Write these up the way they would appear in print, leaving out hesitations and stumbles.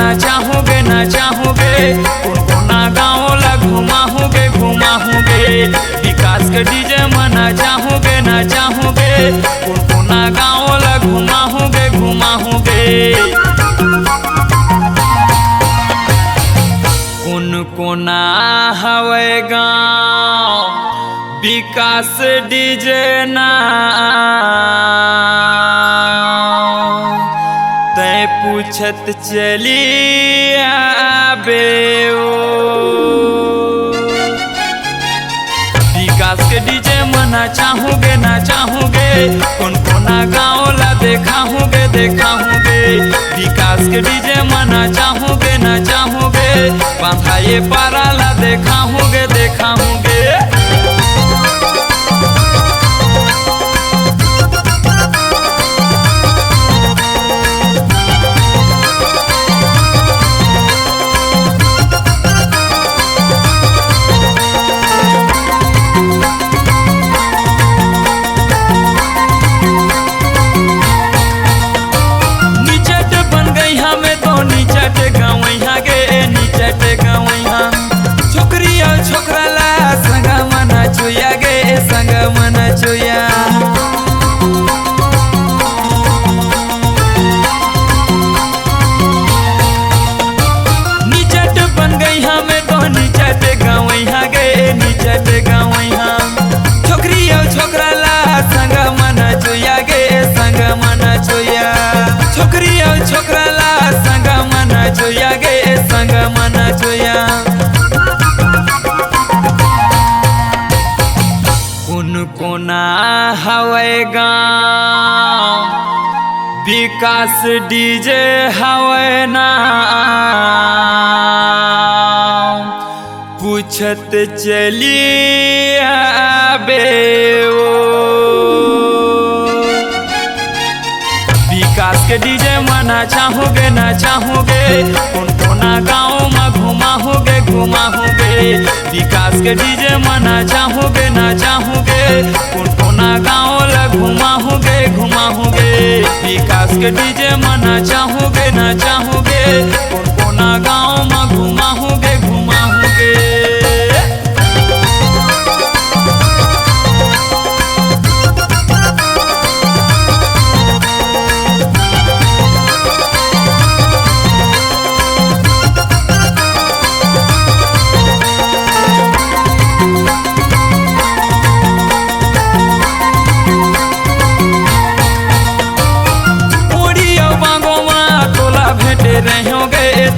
मना चाहूँगे ना चाहूँगे, कोना गाँव ला घुमाऊँगे घुमाऊँगे। विकास के डीजे मना चाहूँगे ना चाहूँगे, कोना गाँव ला घुमाऊँगे घुमाऊँगे। कोना हवे गाँव विकास डीजे ना तै पूछत चली आबे विकास के डीजे मना चाहूँगे ना चाहूँगे, कोना गाँव ला देखाऊँगे देखाऊँगे। विकास के डीजे मना चाहूँगे ना चाहूँगे, बांधाए पारा ला देखाऊँगे देखाऊँगे। छोकरा ला संगा मना चुया गे संगा मना चुया। निचट बन गई हमें तो निचट गाँव गे निचट गाँव। छोकरी और छोकरा ला संगा मना चुया गे संगा मना चुया। छोकरी और छोकरा ला संगा मना चुया गे संगा मना चुया। कोना हवे गाँव विकास डीजे हवे ना पूछत चली आबे विकास के डीजे मना चाहूँगे ना चाहूँगे, कोना गाँव में घुमाऊँगे घुमाऊँगे। विकास के डीजे मना चाहूँगे ना चाहूँगे, कोना गाँव ला घुमाऊँगे घुमाऊँगे। विकास के डीजे मना चाहूँगे ना चाहूँगे, कोना गाँव में घुमाऊँगे घुमाऊँगे।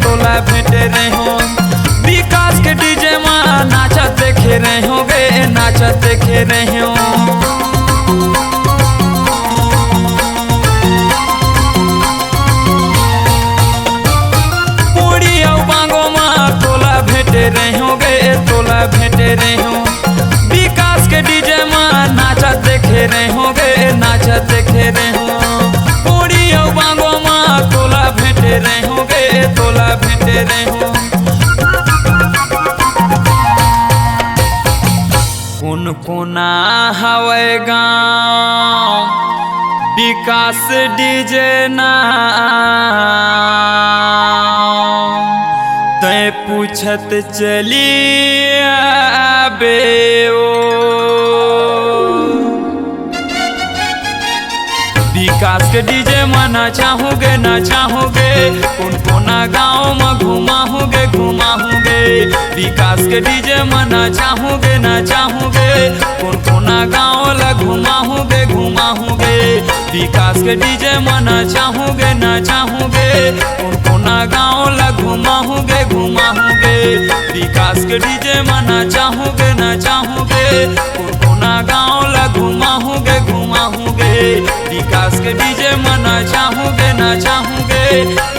तोला भेटे रहो विकास के डीजे माँ नाचत देखे रहोगे नाचत देखे रहो। पूरी और बांगो माँ तोला भेटे रहोगे तोला भेटे रहो। विकास के डीजे माँ नाचत देखे रहोगे नाचत देखे रहो। पूरी और बांगो माँ तोला भेटे रहोगे तोला भेटे रहो। कोना हवे गाँव विकास डीजे ना तै पूछत चली आबे विकास के डीजे मना चाहूँगे ना चाहूँगे, कोना गाँव में घुमाऊँगे घुमाऊँगे। विकास के डीजे मना चाहूँगे ना चाहूँगे, कोना गाँव ला घुमाऊँगे घुमाऊँगे। विकास के डीजे मना चाहूँगे ना चाहूँगे, कोना गाँव ला घुमाऊँगे घुमाऊँगे। विकास के डीजे मना चाहूँगे ना चाहूँगे, कोना गाँव ला घुमाऊँगे घुमाऊँगे। विकास के डीजे मना चाहूँगे ना चाहूँगे।